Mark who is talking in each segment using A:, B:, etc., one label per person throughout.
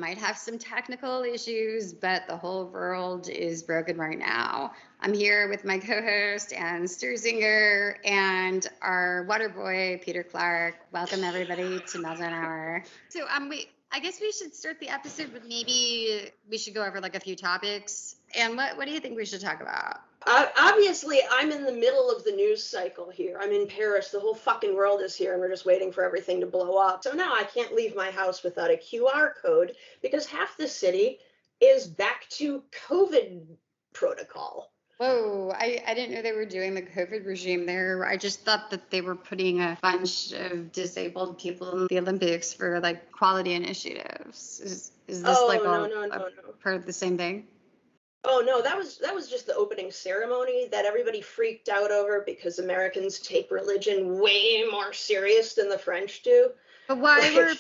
A: might have some technical issues, but the whole world is broken right now. I'm here with my co-host Anne Sturzinger and our water boy, Peter Clark. Welcome everybody to Meltdown Hour. So I guess we should start the episode with maybe we should go over like a few topics. And what do you think we should talk about?
B: Obviously, I'm in the middle of the news cycle here. I'm in Paris. The whole fucking world is here, and we're just waiting for everything to blow up. So now I can't leave my house without a QR code because half the city is back to COVID protocol.
A: Whoa, I didn't know they were doing the COVID regime there. I just thought that they were putting a bunch of disabled people in the Olympics for like quality initiatives. Is this
B: no.
A: part of the same thing?
B: Oh no, that was just the opening ceremony that everybody freaked out over because Americans take religion way more serious than the French do.
A: But why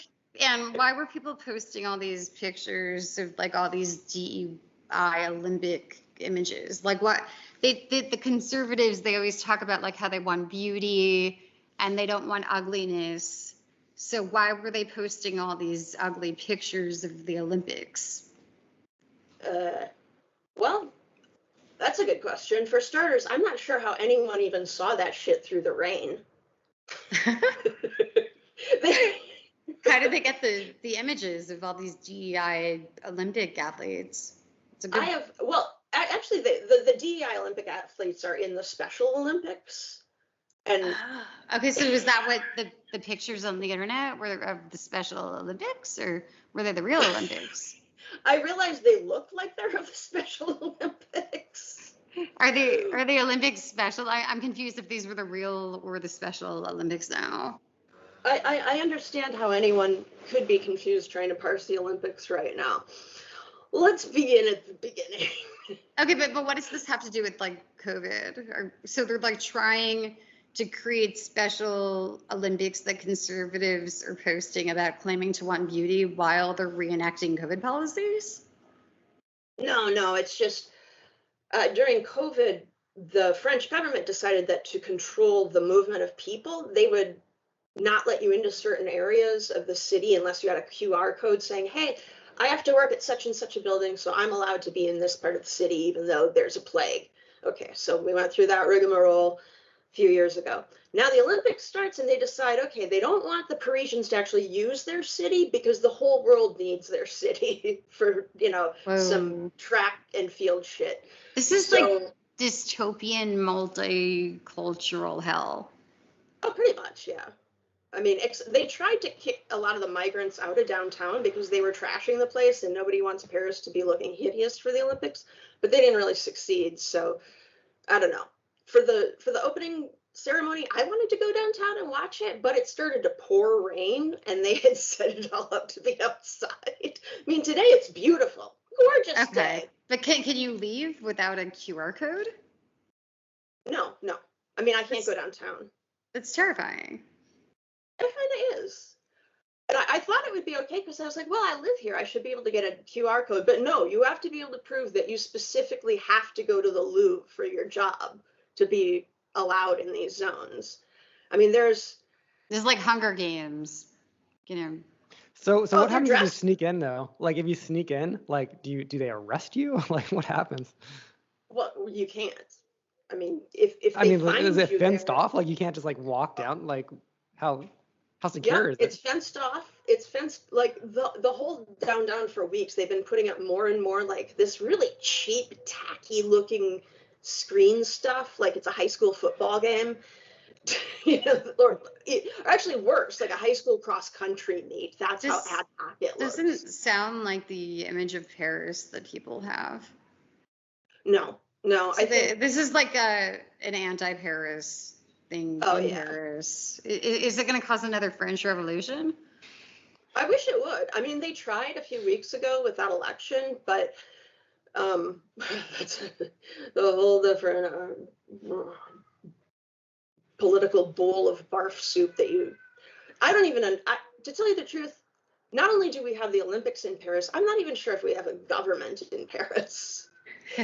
A: were people posting all these pictures of like all these DEI Olympic images? Like what the conservatives, they always talk about like how they want beauty and they don't want ugliness. So why were they posting all these ugly pictures of the Olympics?
B: Well, that's a good question. For starters, I'm not sure how anyone even saw that shit through the rain.
A: How did they get the images of all these DEI Olympic athletes?
B: Actually, the DEI Olympic athletes are in the Special Olympics. And
A: okay, so was that what the pictures on the internet were of the Special Olympics, or were they the real Olympics?
B: I realized they look like they're of the Special Olympics.
A: Are they Olympics special? I'm confused if these were the real or the Special Olympics now.
B: I understand how anyone could be confused trying to parse the Olympics right now. Let's begin at the beginning.
A: Okay, but what does this have to do with like COVID? So they're like trying to create Special Olympics that conservatives are posting about claiming to want beauty while they're reenacting COVID policies?
B: No, it's just during COVID, the French government decided that to control the movement of people, they would not let you into certain areas of the city unless you had a QR code saying, hey, I have to work at such and such a building, so I'm allowed to be in this part of the city even though there's a plague. Okay, so we went through that rigmarole few years ago. Now the Olympics starts and they decide, okay, they don't want the Parisians to actually use their city because the whole world needs their city for, some track and field shit.
A: This is like dystopian multicultural hell.
B: Oh, pretty much, yeah. I mean, they tried to kick a lot of the migrants out of downtown because they were trashing the place and nobody wants Paris to be looking hideous for the Olympics, but they didn't really succeed. So I don't know. For the opening ceremony, I wanted to go downtown and watch it, but it started to pour rain and they had set it all up to be outside. I mean, today it's beautiful. Gorgeous day.
A: But can you leave without a QR code?
B: No. I mean, I can't go downtown.
A: That's terrifying.
B: It kind of is. And I thought it would be okay because I was like, well, I live here. I should be able to get a QR code. But no, you have to be able to prove that you specifically have to go to the Louvre for your job to be allowed in these zones. I mean, there's
A: like Hunger Games,
C: So what happens if you sneak in though? Like if you sneak in, like do they arrest you? Like what happens?
B: Well, you can't. I mean, if they find
C: is it
B: you
C: fenced
B: there,
C: off? Like you can't just like walk down? Like how secure is it?
B: It's fenced off. It's fenced, like the whole down for weeks. They've been putting up more and more like this really cheap, tacky looking screen stuff, like it's a high school football game. Or actually worse, like a high school cross country meet. That's how ad hoc it looks.
A: Doesn't sound like the image of Paris that people have.
B: No.
A: So I think this is like an anti-Paris thing in Paris. Is it going to cause another French Revolution?
B: I wish it would. I mean, they tried a few weeks ago with that election, but that's a whole different political bowl of barf soup that to tell you the truth, not only do we have the Olympics in Paris, I'm not even sure if we have a government in Paris.
A: So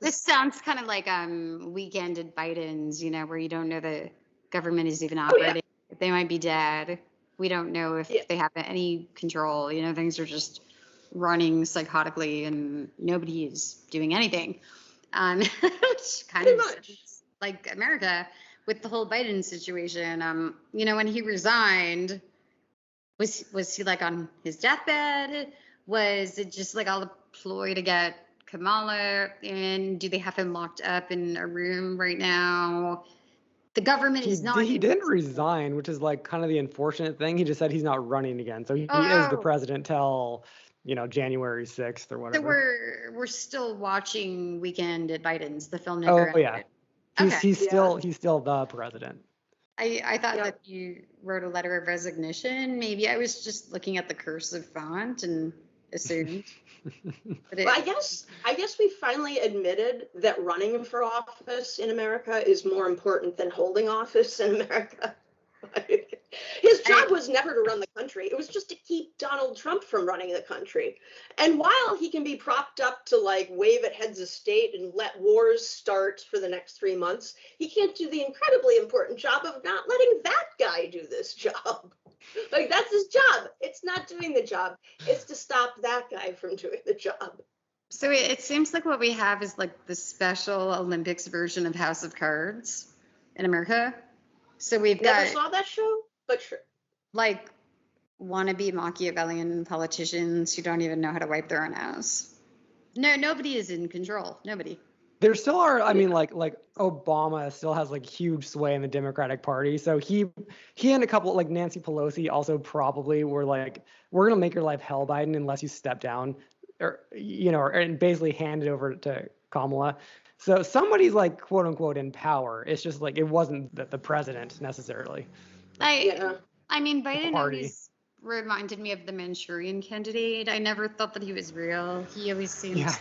A: this sounds kind of like Weekend at Biden's, where you don't know the government is even operating. They might be dead. We don't know if they have any control. You know, things are just running psychotically and nobody is doing anything. Which kind of like America with the whole Biden situation. You know, when he resigned, was he like on his deathbed? Was it just like all a ploy to get Kamala in? Do they have him locked up in a room right now? The government is not.
C: He didn't resign, which is like kind of the unfortunate thing. He just said he's not running again. So he is the president till, you know, January 6th or whatever.
A: So we're still watching Weekend at Biden's, the filmmaker.
C: Oh yeah. He's still the president.
A: I thought that you wrote a letter of resignation. Maybe I was just looking at the cursive font and assumed.
B: Well, I guess we finally admitted that running for office in America is more important than holding office in America. His job was never to run the country. It was just to keep Donald Trump from running the country. And while he can be propped up to like wave at heads of state and let wars start for the next 3 months, he can't do the incredibly important job of not letting that guy do this job. Like, that's his job. It's not doing the job. It's to stop that guy from doing the job.
A: So it seems like what we have is like the Special Olympics version of House of Cards in America. So we've
B: Never saw that show, but sure.
A: Like wannabe Machiavellian politicians who don't even know how to wipe their own ass. No, nobody is in control. Nobody.
C: There still are, I mean, like Obama still has like huge sway in the Democratic Party. So he and a couple, like Nancy Pelosi also probably were like, we're going to make your life hell, Biden, unless you step down or, you know, and basically hand it over to Kamala. So somebody's like, quote unquote, in power. It's just like, it wasn't the president necessarily.
A: I mean, Biden always reminded me of the Manchurian Candidate. I never thought that he was real. He always seems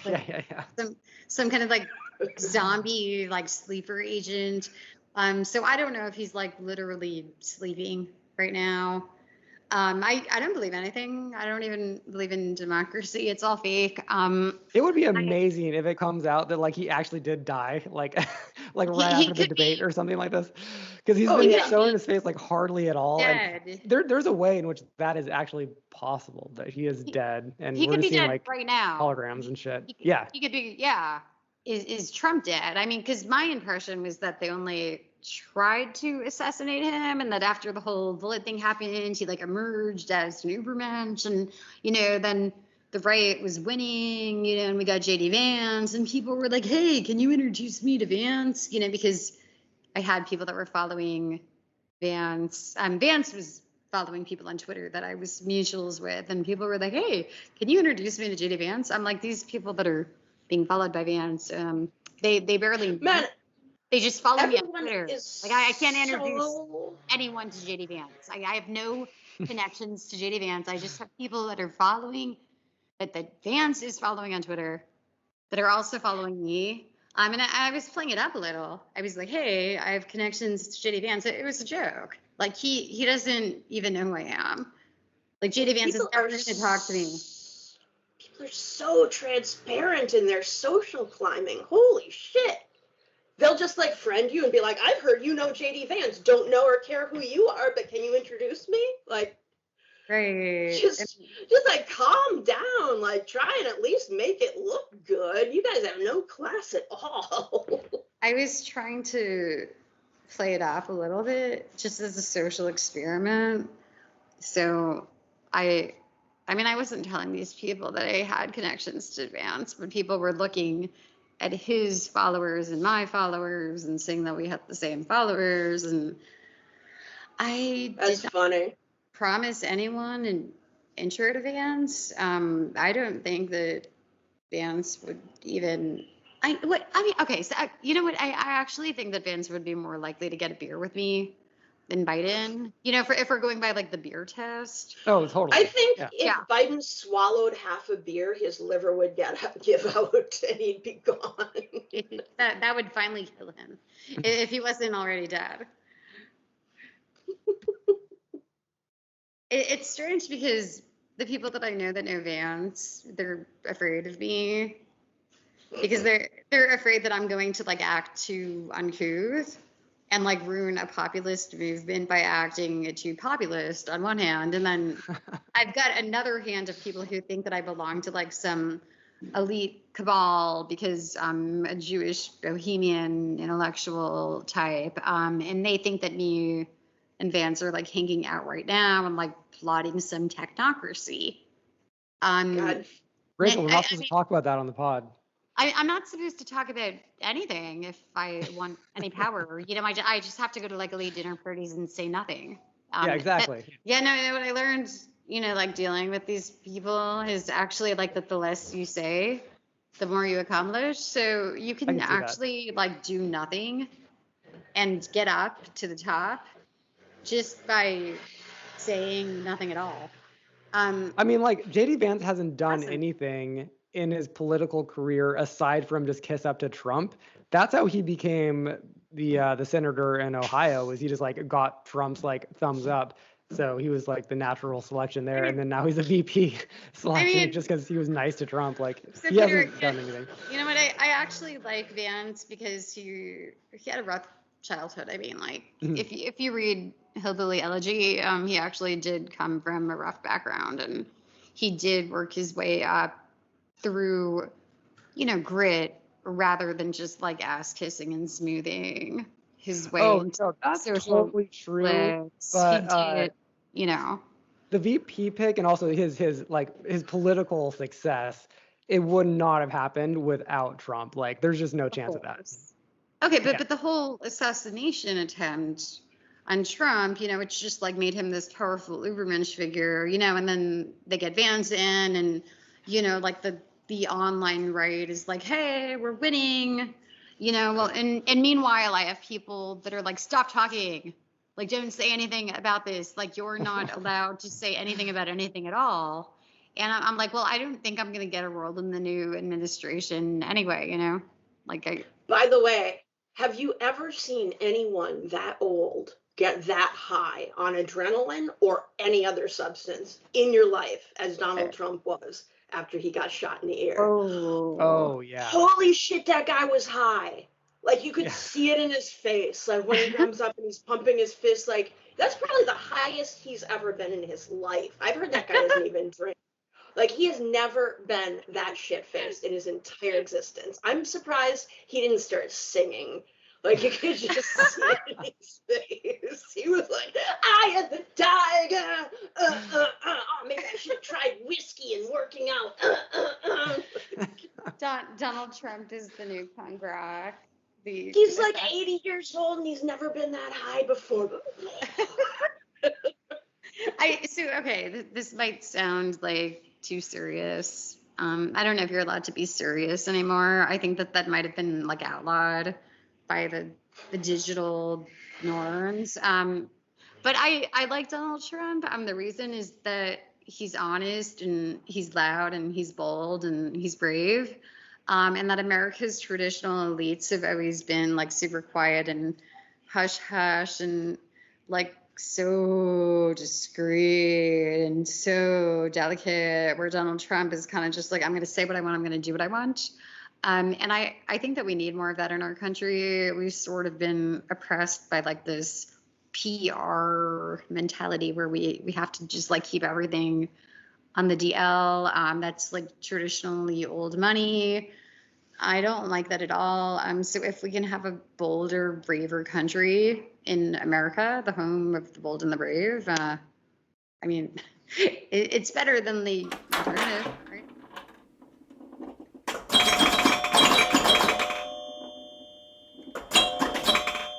A: some kind of like zombie, like sleeper agent. So I don't know if he's like literally sleeping right now. I don't believe anything. I don't even believe in democracy. It's all fake.
C: It would be amazing if it comes out that like he actually did die, like right after the debate or something like this, because he's been showing his face like hardly at all.
A: Dead.
C: And there's a way in which that is actually possible, that he is dead, and
A: he
C: we're
A: could be
C: seeing
A: dead
C: like
A: right now.
C: Holograms and shit.
A: He could be. Is Trump dead? I mean, because my impression was that they only tried to assassinate him, and that after the whole bullet thing happened, he like emerged as an Ubermensch, and you know, then the right was winning, you know, and we got JD Vance, and people were like, "Hey, can you introduce me to Vance?" You know, because I had people that were following Vance. Vance was following people on Twitter that I was mutuals with, and people were like, "Hey, can you introduce me to JD Vance?" I'm like, these people that are being followed by Vance, they barely. They just follow me on Twitter. Like I can't introduce anyone to JD Vance. I have no connections to JD Vance. I just have people that are following, that Vance is following on Twitter, that are also following me. And I was playing it up a little. I was like, hey, I have connections to JD Vance. It was a joke. Like he doesn't even know who I am. Like JD Vance is never going to talk to me.
B: People are so transparent in their social climbing. Holy shit. They'll just like friend you and be like, I've heard you know JD Vance. Don't know or care who you are, but can you introduce me? Like,
A: right.
B: Just like calm down. Like, try and at least make it look good. You guys have no class at all.
A: I was trying to play it off a little bit, just as a social experiment. So I mean, I wasn't telling these people that I had connections to Vance, but people were looking at his followers and my followers and saying that we had the same followers, and
B: That's funny.
A: Promise anyone an intro to Vance. I don't think that Vance would even. Okay, so you know what? I actually think that Vance would be more likely to get a beer with me than Biden. You know, if we're going by like the beer test.
C: Oh, totally.
B: I think if Biden swallowed half a beer, his liver would give out and he'd be gone.
A: that would finally kill him if he wasn't already dead. It's strange because the people that I know that know Vance, they're afraid of me because they're afraid that I'm going to like act too uncouth. and like ruin a populist movement by acting too populist on one hand. And then I've got another hand of people who think that I belong to like some elite cabal because I'm a Jewish bohemian intellectual type. And they think that me and Vance are like hanging out right now and like plotting some technocracy.
B: God.
C: Rachel, we're not supposed to talk about that on the pod.
A: I'm not supposed to talk about anything if I want any power. I just have to go to like elite dinner parties and say nothing.
C: Yeah, exactly.
A: No, what I learned, like dealing with these people is actually like that the less you say, the more you accomplish. So you can actually like do nothing and get up to the top just by saying nothing at all.
C: I mean, like JD Vance hasn't done anything in his political career aside from just kiss up to Trump. That's how he became the senator in Ohio. Was he just like got Trump's like thumbs up? So he was like the natural selection there, and then now he's a VP selection just because he was nice to Trump. Like he hasn't done anything.
A: You know what? I actually like Vance because he had a rough childhood. I mean, like if you read Hillbilly Elegy, he actually did come from a rough background, and he did work his way up through, grit rather than just like ass kissing and smoothing his way into
C: that's
A: social
C: totally true.
A: bliss.
C: But
A: he did,
C: the VP pick and also his political success, it would not have happened without Trump. Like there's just no chance of that.
A: Okay, but the whole assassination attempt on Trump, it's just like made him this powerful Ubermensch figure, and then they get Vance in and, like the online right is like, hey, we're winning, well, and meanwhile, I have people that are like, stop talking, like, don't say anything about this. Like, you're not allowed to say anything about anything at all. And I'm like, well, I don't think I'm going to get a role in the new administration anyway, like
B: By the way, have you ever seen anyone that old get that high on adrenaline or any other substance in your life as Donald Trump was after he got shot in the ear?
C: Oh yeah.
B: Holy shit, that guy was high. Like you could see it in his face. Like when he comes up and he's pumping his fist, like that's probably the highest he's ever been in his life. I've heard that guy doesn't even drink. Like he has never been that shit-faced in his entire existence. I'm surprised he didn't start singing. Like you could just see it in his face. He was like, I am the tiger. Maybe I should have tried whiskey and working out.
A: Donald Trump is the new punk rock.
B: He's like 80 years old and he's never been that high before.
A: This might sound like too serious. I don't know if you're allowed to be serious anymore. I think that might have been like outlawed by the digital norms. But I like Donald Trump. The reason is that he's honest and he's loud and he's bold and he's brave. And that America's traditional elites have always been like super quiet and hush hush and like so discreet and so delicate, where Donald Trump is kind of just like, I'm going to say what I want, I'm going to do what I want. And I think that we need more of that in our country. We've sort of been oppressed by like this PR mentality where we have to just like keep everything on the DL. That's like traditionally old money. I don't like that at all. So if we can have a bolder, braver country in America, the home of the bold and the brave, it's better than the alternative.